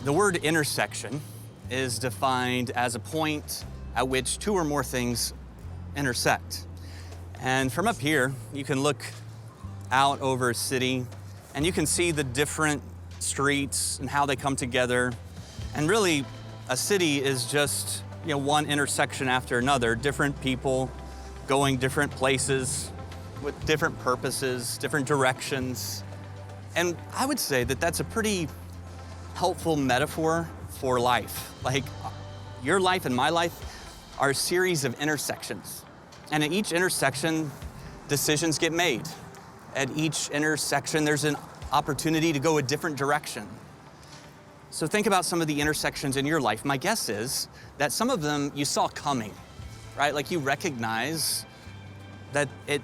The word intersection is defined as a point at which two or more things intersect. And from up here, you can look out over a city and you can see the different streets and how they come together. And really, a city is just, one intersection after another, different people going different places with different purposes, different directions. And I would say that that's a pretty helpful metaphor for life. Like, your life and my life are a series of intersections. And at each intersection, decisions get made. At each intersection, there's an opportunity to go a different direction. So think about some of the intersections in your life. My guess is that some of them you saw coming, right? Like, you recognize that it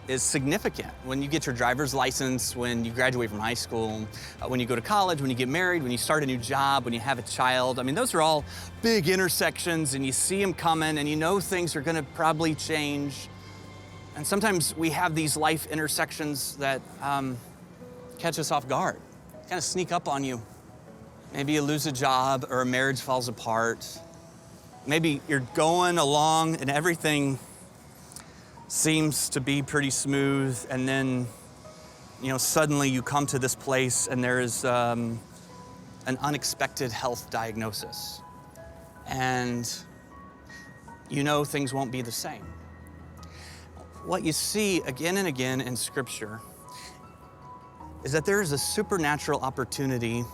is significant when you get your driver's license, when you graduate from high school, when you go to college, when you get married, when you start a new job, when you have a child. I mean, those are all big intersections, and you see them coming, and you know things are gonna probably change. And sometimes we have these life intersections that catch us off guard, kind of sneak up on you. Maybe you lose a job or a marriage falls apart. Maybe you're going along and everything seems to be pretty smooth, and then, suddenly you come to this place and there's an unexpected health diagnosis. And things won't be the same. What you see again and again in Scripture is that there is a supernatural opportunity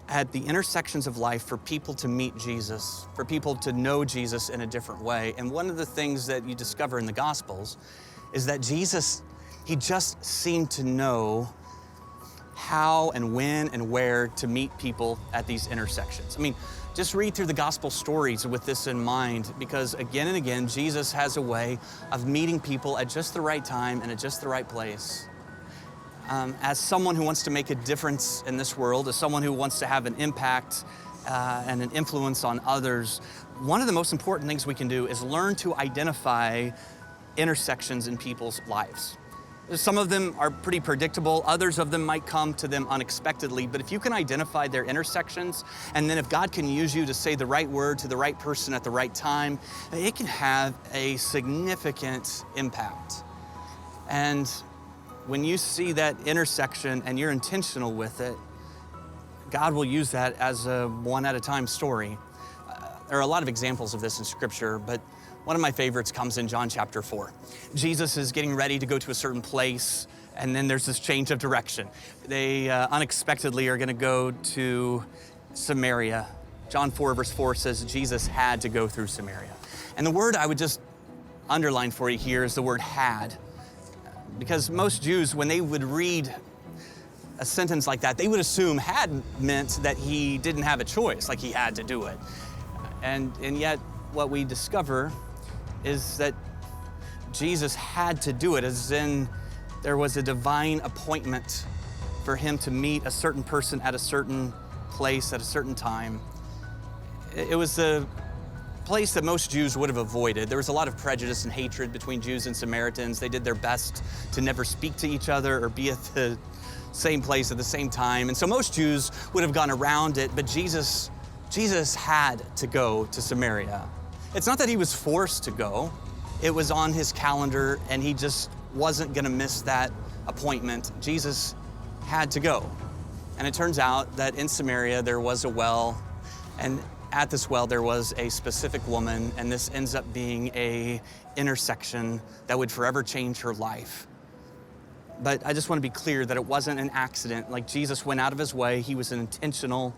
at the intersections of life for people to meet Jesus, for people to know Jesus in a different way. And one of the things that you discover in the Gospels is that Jesus, he just seemed to know how and when and where to meet people at these intersections. I mean, just read through the Gospel stories with this in mind, because again and again, Jesus has a way of meeting people at just the right time and at just the right place. As someone who wants to make a difference in this world, as someone who wants to have an impact and an influence on others, one of the most important things we can do is learn to identify intersections in people's lives. Some of them are pretty predictable, others of them might come to them unexpectedly, but if you can identify their intersections, and then if God can use you to say the right word to the right person at the right time, it can have a significant impact. And when you see that intersection and you're intentional with it, God will use that as a one-at-a-time story. There are a lot of examples of this in Scripture, but one of my favorites comes in John chapter 4. Jesus is getting ready to go to a certain place, and then there's this change of direction. They unexpectedly are gonna go to Samaria. John 4 verse 4 says Jesus had to go through Samaria. And the word I would just underline for you here is the word had. Because most Jews, when they would read a sentence like that, they would assume had meant that he didn't have a choice, like he had to do it. And yet what we discover is that Jesus had to do it, as in there was a divine appointment for him to meet a certain person at a certain place at a certain time. It was a place that most Jews would have avoided. There was a lot of prejudice and hatred between Jews and Samaritans. They did their best to never speak to each other or be at the same place at the same time. And so most Jews would have gone around it, but Jesus had to go to Samaria. It's not that he was forced to go. It was on his calendar, and he just wasn't gonna miss that appointment. Jesus had to go. And it turns out that in Samaria, there was a well, and at this well, there was a specific woman, and this ends up being a intersection that would forever change her life. But I just want to be clear that it wasn't an accident. Like, Jesus went out of his way. He was intentional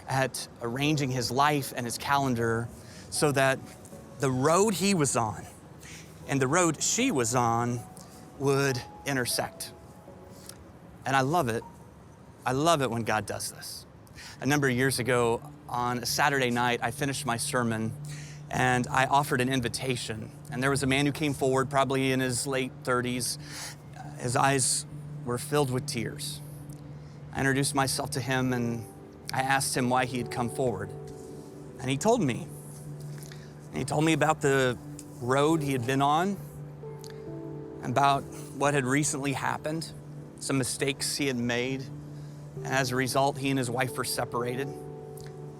at arranging his life and his calendar so that the road he was on and the road she was on would intersect. And I love it. I love it when God does this. A number of years ago, on a Saturday night, I finished my sermon, and I offered an invitation. And there was a man who came forward, probably in his late 30s. His eyes were filled with tears. I introduced myself to him, and I asked him why he had come forward. And he told me. And he told me about the road he had been on, about what had recently happened, some mistakes he had made, and as a result, he and his wife were separated.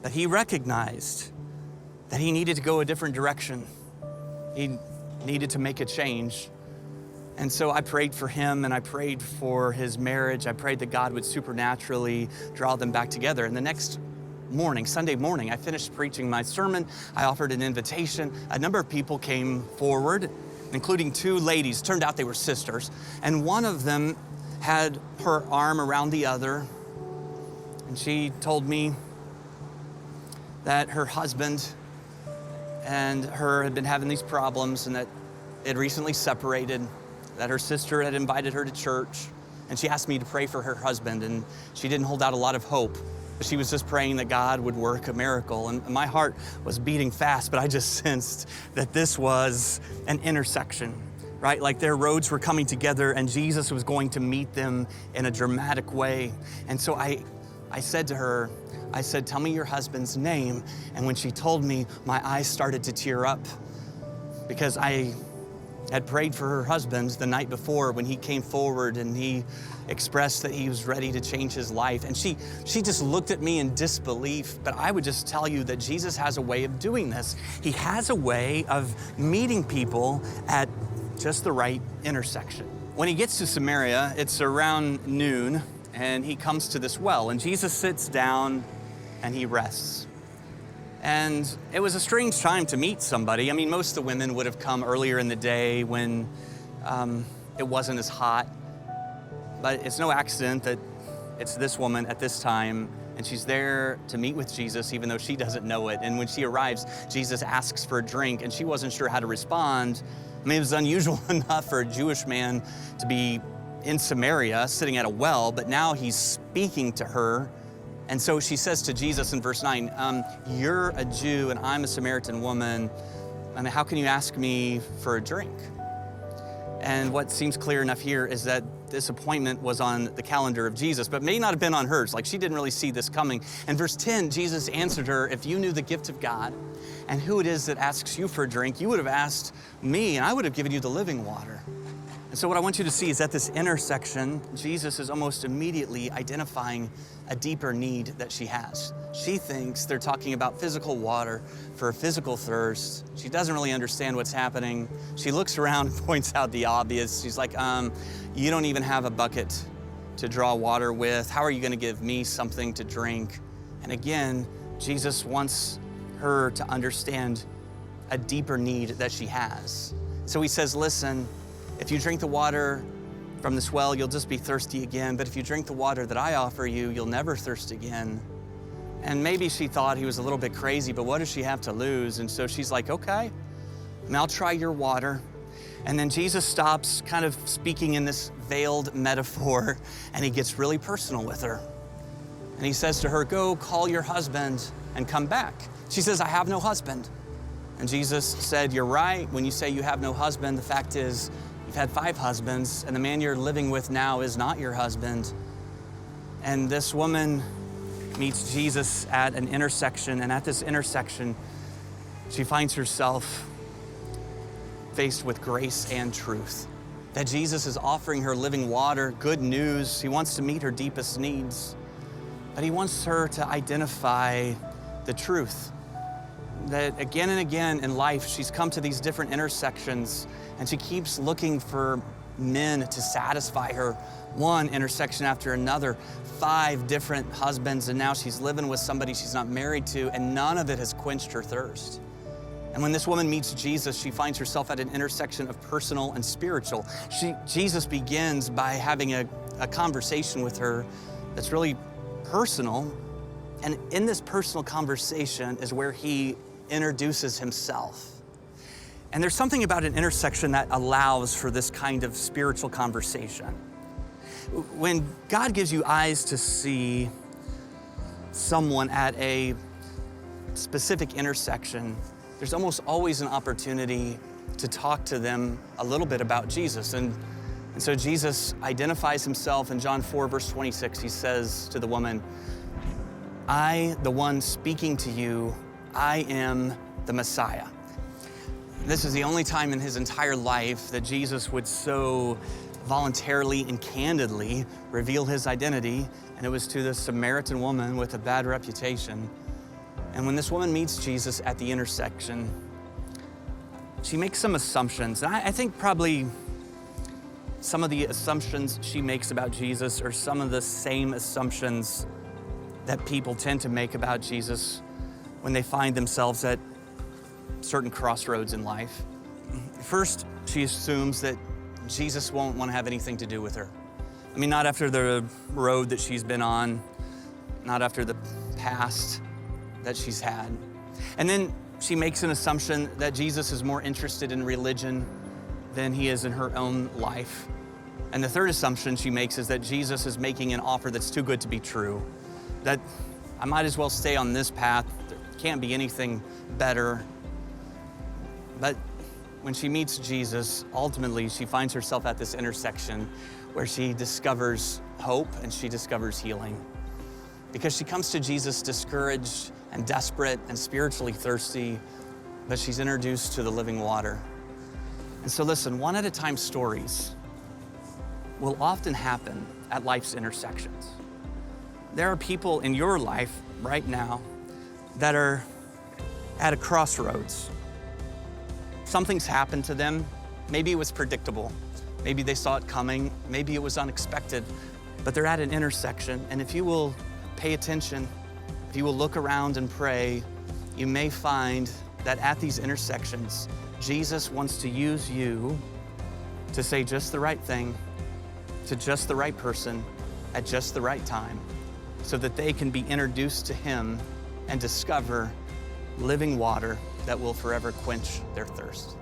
That he recognized that he needed to go a different direction. He needed to make a change. And so I prayed for him, and I prayed for his marriage. I prayed that God would supernaturally draw them back together. And the next morning, Sunday morning, I finished preaching my sermon. I offered an invitation. A number of people came forward, including two ladies. Turned out they were sisters. And one of them had her arm around the other. And she told me that her husband and her had been having these problems, and that they had recently separated, that her sister had invited her to church, and she asked me to pray for her husband, and she didn't hold out a lot of hope, but she was just praying that God would work a miracle. And my heart was beating fast, but I just sensed that this was an intersection, right? Like their roads were coming together, and Jesus was going to meet them in a dramatic way. And so I said to her, I said, tell me your husband's name. And when she told me, my eyes started to tear up, because I had prayed for her husband the night before when he came forward and he expressed that he was ready to change his life. And she just looked at me in disbelief. But I would just tell you that Jesus has a way of doing this. He has a way of meeting people at just the right intersection. When he gets to Samaria, it's around noon, and he comes to this well, and Jesus sits down and he rests. And it was a strange time to meet somebody. I mean, most of the women would have come earlier in the day when it wasn't as hot. But it's no accident that it's this woman at this time, and she's there to meet with Jesus, even though she doesn't know it. And when she arrives, Jesus asks for a drink, and she wasn't sure how to respond. I mean, it was unusual enough for a Jewish man to be in Samaria, sitting at a well, but now he's speaking to her. And so she says to Jesus in verse 9, you're a Jew and I'm a Samaritan woman. I mean, how can you ask me for a drink? And what seems clear enough here is that this appointment was on the calendar of Jesus, but may not have been on hers. Like, she didn't really see this coming. In verse 10, Jesus answered her, if you knew the gift of God and who it is that asks you for a drink, you would have asked me and I would have given you the living water. And so what I want you to see is at this intersection, Jesus is almost immediately identifying a deeper need that she has. She thinks they're talking about physical water for a physical thirst. She doesn't really understand what's happening. She looks around and points out the obvious. She's like, you don't even have a bucket to draw water with. How are you going to give me something to drink? And again, Jesus wants her to understand a deeper need that she has. So he says, listen, if you drink the water from this well, you'll just be thirsty again. But if you drink the water that I offer you, you'll never thirst again. And maybe she thought he was a little bit crazy, but what does she have to lose? And so she's like, okay, and I'll try your water. And then Jesus stops kind of speaking in this veiled metaphor, and he gets really personal with her. And he says to her, go call your husband and come back. She says, I have no husband. And Jesus said, you're right when you say you have no husband. The fact is, you've had 5 husbands, and the man you're living with now is not your husband. And this woman meets Jesus at an intersection, and at this intersection, she finds herself faced with grace and truth. That Jesus is offering her living water, good news. He wants to meet her deepest needs, but he wants her to identify the truth. That again and again in life, she's come to these different intersections, and she keeps looking for men to satisfy her, one intersection after another, 5 different husbands, and now she's living with somebody she's not married to, and none of it has quenched her thirst. And when this woman meets Jesus, she finds herself at an intersection of personal and spiritual. Jesus begins by having a conversation with her that's really personal, and in this personal conversation is where he introduces himself. And there's something about an intersection that allows for this kind of spiritual conversation. When God gives you eyes to see someone at a specific intersection, there's almost always an opportunity to talk to them a little bit about Jesus. And so Jesus identifies himself in John 4, verse 26. He says to the woman, I, the one speaking to you, I am the Messiah. This is the only time in his entire life that Jesus would so voluntarily and candidly reveal his identity, and it was to the Samaritan woman with a bad reputation. And when this woman meets Jesus at the intersection, she makes some assumptions. And I think probably some of the assumptions she makes about Jesus are some of the same assumptions that people tend to make about Jesus when they find themselves at certain crossroads in life. First, she assumes that Jesus won't want to have anything to do with her. I mean, not after the road that she's been on, not after the past that she's had. And then she makes an assumption that Jesus is more interested in religion than he is in her own life. And the third assumption she makes is that Jesus is making an offer that's too good to be true, that I might as well stay on this path. There can't be anything better. But when she meets Jesus, ultimately she finds herself at this intersection where she discovers hope and she discovers healing. Because she comes to Jesus discouraged and desperate and spiritually thirsty, but she's introduced to the living water. And so listen, one at a time stories will often happen at life's intersections. There are people in your life right now that are at a crossroads. Something's happened to them. Maybe it was predictable. Maybe they saw it coming. Maybe it was unexpected, but they're at an intersection. And if you will pay attention, if you will look around and pray, you may find that at these intersections, Jesus wants to use you to say just the right thing to just the right person at just the right time so that they can be introduced to him and discover living water that will forever quench their thirst.